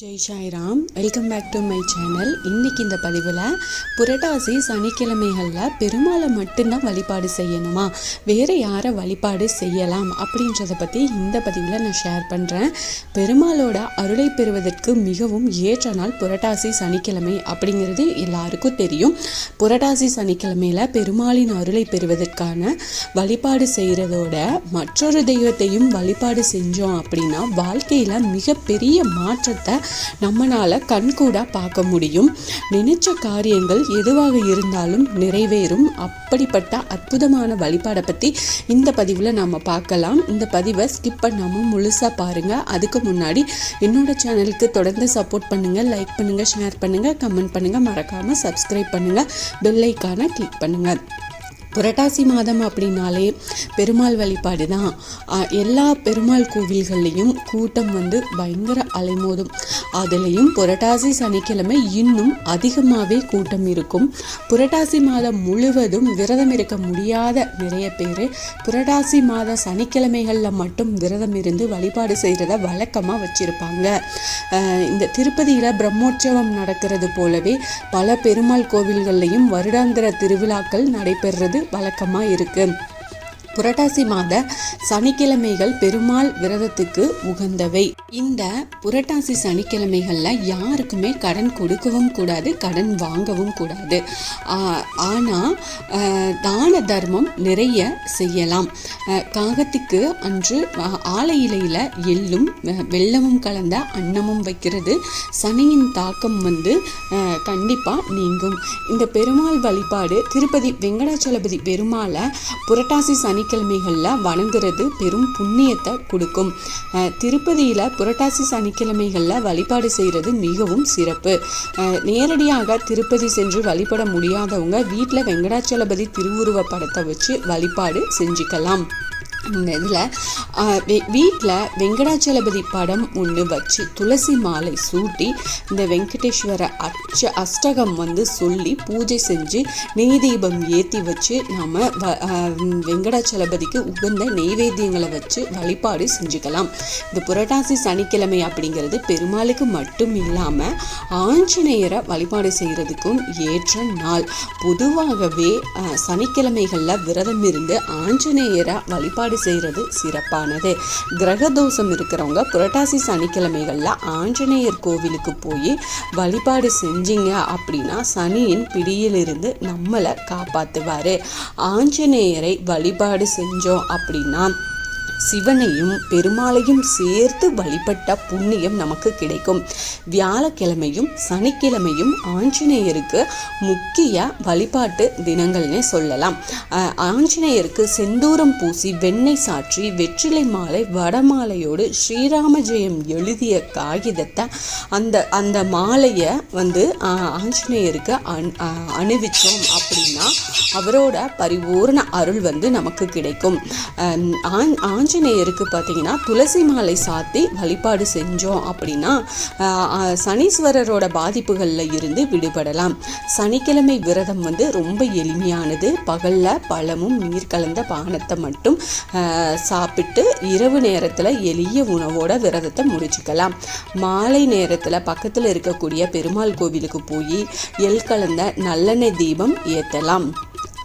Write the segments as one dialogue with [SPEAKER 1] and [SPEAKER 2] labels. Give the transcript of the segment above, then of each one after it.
[SPEAKER 1] Jai Sairam, welcome back to my channel. இன்றைக்கி இந்த பதிவில் புரட்டாசி சனிக்கிழமைகளில் பெருமாளை மட்டும்தான் வழிபாடு செய்யணுமா, வேறு யாரை வழிபாடு செய்யலாம் அப்படின்றத பற்றி இந்த பதிவில் நான் ஷேர் பண்ணுறேன். பெருமாளோட அருளை பெறுவதற்கு மிகவும் ஏற்ற நாள் புரட்டாசி சனிக்கிழமை அப்படிங்கிறது எல்லாருக்கும் தெரியும். புரட்டாசி சனிக்கிழமையில் பெருமாளின் அருளை பெறுவதற்கான வழிபாடு செய்கிறதோட மற்றொரு தெய்வத்தையும் வழிபாடு செஞ்சோம் அப்படின்னா வாழ்க்கையில் மிகப்பெரிய மாற்றத்தை நம்மளால கண்கூட பார்க்க முடியும். நினைச்ச காரியங்கள் எதுவாக இருந்தாலும் நிறைவேறும். அப்படிப்பட்ட அற்புதமான வழிபாடை பற்றி இந்த பதிவில் நாம் பார்க்கலாம். இந்த பதிவை ஸ்கிப் பண்ணாமல் முழுசாக பாருங்கள். அதுக்கு முன்னாடி என்னோட சேனலுக்கு தொடர்ந்து சப்போர்ட் பண்ணுங்கள், லைக் பண்ணுங்கள், ஷேர் பண்ணுங்கள், கமெண்ட் பண்ணுங்கள், மறக்காமல் சப்ஸ்கிரைப் பண்ணுங்கள், பெல் ஐக்கானை கிளிக் பண்ணுங்கள். புரட்டாசி மாதம் அப்படின்னாலே பெருமாள் வழிபாடு தான். எல்லா பெருமாள் கோவில்கள்லேயும் கூட்டம் பயங்கர அலைமோதும். அதுலேயும் புரட்டாசி சனிக்கிழமை இன்னும் அதிகமாகவே கூட்டம் இருக்கும். புரட்டாசி மாதம் முழுவதும் விரதம் இருக்க முடியாத நிறைய பேர் புரட்டாசி மாத சனிக்கிழமைகளில் மட்டும் விரதம் இருந்து வழிபாடு செய்கிறத வழக்கமாக வச்சுருப்பாங்க. இந்த திருப்பதியில் பிரம்மோற்சவம் நடக்கிறது போலவே பல பெருமாள் கோவில்கள்லையும் வருடாந்திர திருவிழாக்கள் நடைபெறுறது வழக்கமாக இருக்குது. புரட்டாசி மாத சனிக்கிழமைகள் பெருமாள் விரதத்துக்கு உகந்தவை. இந்த புரட்டாசி சனிக்கிழமைகளில் யாருக்குமே கடன் கொடுக்கவும் கூடாது, கடன் வாங்கவும் கூடாது. ஆனால் தான தர்மம் நிறைய செய்யலாம். காகத்துக்கு அன்று ஆலை இலையில் எள்ளும் வெல்லமும் கலந்த அன்னமும் வைக்கிறது சனியின் தாக்கம் கண்டிப்பாக நீங்கும். இந்த பெருமாள் வழிபாடு திருப்பதி வெங்கடாச்சலபதி பெருமாளை புரட்டாசி சனிக்கிழமைகளில் வணங்குறது பெரும் புண்ணியத்தை கொடுக்கும். திருப்பதியில் புரட்டாசி சனிக்கிழமைகளில் வழிபாடு செய்கிறது மிகவும் சிறப்பு. நேரடியாக திருப்பதி சென்று வழிபட முடியாதவங்க வீட்டில் வெங்கடாச்சலபதி திருவுருவ படத்தை வச்சு வழிபாடு செஞ்சுக்கலாம். இந்த இதில் வீட்டில் வெங்கடாச்சலபதி படம் ஒன்று வச்சு துளசி மாலை சூட்டி இந்த வெங்கடேஸ்வர அஷ்டகம் சொல்லி பூஜை செஞ்சு நெய் தீபம் ஏற்றி வச்சு நாம் வெங்கடாச்சலபதிக்கு உகந்த நெய்வேத்தியங்களை வச்சு வழிபாடு செஞ்சுக்கலாம். இந்த புரட்டாசி சனிக்கிழமை அப்படிங்கிறது பெருமாளுக்கு மட்டும் இல்லாமல் ஆஞ்சநேயரை வழிபாடு செய்கிறதுக்கும் ஏற்ற நாள். பொதுவாகவே சனிக்கிழமைகளில் விரதம் இருந்து ஆஞ்சநேயரை வழிபாடு செய்கிறது சிறப்பானது. கிரகதோஷம் இருக்கிறவங்க புரட்டாசி சனிக்கிழமைகளில் ஆஞ்சநேயர் கோவிலுக்கு போய் வழிபாடு செஞ்சீங்க அப்படின்னா சனியின் பிடியிலிருந்து நம்மளை காப்பாற்றுவார். ஆஞ்சநேயரை வழிபாடு செஞ்சோம் அப்படின்னா சிவனையும் பெருமாளையும் சேர்த்து வழிபட்ட புண்ணியம் நமக்கு கிடைக்கும். வியாழக்கிழமையும் சனிக்கிழமையும் ஆஞ்சநேயருக்கு முக்கிய வழிபாட்டு தினங்கள்னே சொல்லலாம். ஆஞ்சநேயருக்கு செந்தூரம் பூசி வெண்ணெய் சாற்றி வெற்றிலை மாலை வடமாலையோடு ஸ்ரீராம ஜெயம் எழுதிய காகிதத்தை அந்த மாலையை ஆஞ்சநேயருக்கு அணிவிச்சோம் அப்படின்னா அவரோட பரிபூர்ண அருள் நமக்கு கிடைக்கும். ஆஞ்சநேயருக்கு பார்த்தீங்கன்னா துளசி மாலை சாத்தி வழிபாடு செஞ்சோம் அப்படின்னா சனீஸ்வரரோட பாதிப்புகளில் இருந்து விடுபடலாம். சனிக்கிழமை விரதம் ரொம்ப எளிமையானது. பகலில் பழமும் நீர் கலந்த பானத்தை மட்டும் சாப்பிட்டு இரவு நேரத்தில் எளிய உணவோட விரதத்தை முடிச்சுக்கலாம். மாலை நேரத்தில் பக்கத்தில் இருக்கக்கூடிய பெருமாள் கோவிலுக்கு போய் எள் கலந்த நல்லெண்ணெய் தீபம் ஏற்றலாம்.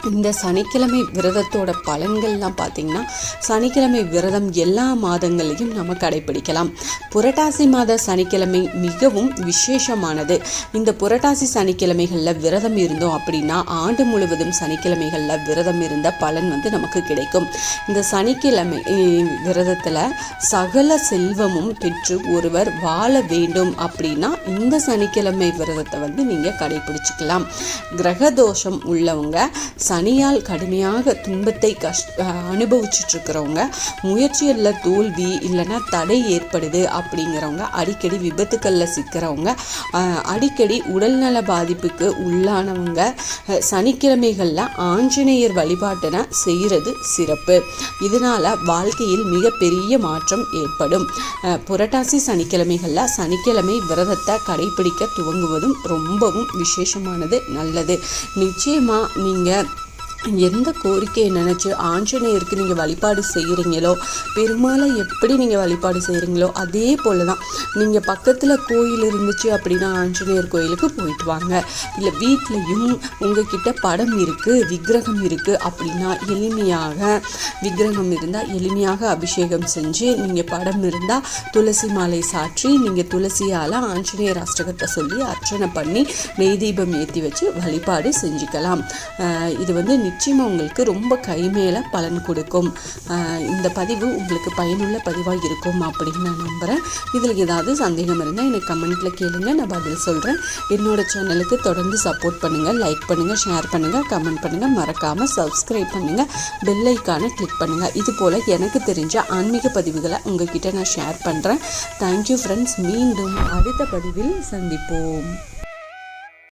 [SPEAKER 1] இந்த சனிக்கிழமை விரதத்தோட பலன்கள்லாம் பார்த்திங்கன்னா சனிக்கிழமை விரதம் எல்லா மாதங்களையும் நம்ம கடைபிடிக்கலாம். புரட்டாசி மாத சனிக்கிழமை மிகவும் விசேஷமானது. இந்த புரட்டாசி சனிக்கிழமைகளில் விரதம் இருந்தோம் அப்படின்னா ஆண்டு முழுவதும் சனிக்கிழமைகளில் விரதம் இருந்த பலன் நமக்கு கிடைக்கும். இந்த சனிக்கிழமை விரதத்தில் சகல செல்வமும் பெற்று ஒருவர் வாழ வேண்டும் அப்படின்னா இந்த சனிக்கிழமை விரதத்தை நீங்கள் கடைபிடிச்சிக்கலாம். கிரகதோஷம் உள்ளவங்க சனியால் கடுமையாக துன்பத்தை அனுபவிச்சுட்ருக்கிறவங்க, முயற்சிகளில் தோல்வி இல்லைன்னா தடை ஏற்படுது அப்படிங்கிறவங்க, அடிக்கடி விபத்துக்களில் சிக்கிறவங்க, அடிக்கடி உடல்நல பாதிப்புக்கு உள்ளானவங்க சனிக்கிழமைகளில் ஆஞ்சநேயர் வழிபாட்டினை செய்கிறது சிறப்பு. இதனால் வாழ்க்கையில் மிகப்பெரிய மாற்றம் ஏற்படும். புரட்டாசி சனிக்கிழமைகளில் சனிக்கிழமை விரதத்தை கடைபிடிக்க துவங்குவதும் ரொம்பவும் விசேஷமானது, நல்லது. நிச்சயமாக நீங்கள் எந்த கோரிக்கையை நினச்சி ஆஞ்சநேயருக்கு நீங்கள் வழிபாடு செய்கிறீங்களோ, பெருமாளை எப்படி நீங்கள் வழிபாடு செய்கிறீங்களோ அதே போல் தான். நீங்கள் பக்கத்தில் கோயில் இருந்துச்சு அப்படின்னா ஆஞ்சநேயர் கோயிலுக்கு போயிட்டு வாங்க. இல்லை வீட்லேயும் உங்ககிட்ட படம் இருக்குது, விக்கிரகம் இருக்குது அப்படின்னா விக்கிரகம் இருந்தால் எளிமையாக அபிஷேகம் செஞ்சு, நீங்கள் படம் இருந்தால் துளசி மாலை சாற்றி, நீங்கள் துளசியால் ஆஞ்சநேயர் அஷ்டகத்தை சொல்லி அர்ச்சனை பண்ணி நெய் தீபம் ஏற்றி வச்சு வழிபாடு செஞ்சுக்கலாம். இது நிச்சயமாக உங்களுக்கு ரொம்ப கைமேல பலன் கொடுக்கும். இந்த பதிவு உங்களுக்கு பயனுள்ள பதிவாக இருக்கும் அப்படின்னு நான் நம்புகிறேன். இதில் ஏதாவது சந்தேகம் இருந்தால் எனக்கு கமெண்ட்டில் கேளுங்க, நான் பதில் சொல்கிறேன். என்னோட சேனலுக்கு தொடர்ந்து சப்போர்ட் பண்ணுங்கள், லைக் பண்ணுங்கள், ஷேர் பண்ணுங்கள், கமெண்ட் பண்ணுங்கள், மறக்காமல் சப்ஸ்கிரைப் பண்ணுங்கள், பெல் ஐக்கானை கிளிக் பண்ணுங்கள். இது போல் எனக்கு தெரிஞ்ச ஆன்மீக பதிவுகளை உங்ககிட்ட நான் ஷேர் பண்ணுறேன். Thank you friends. மீண்டும் அடுத்த பதிவில் சந்திப்போம்.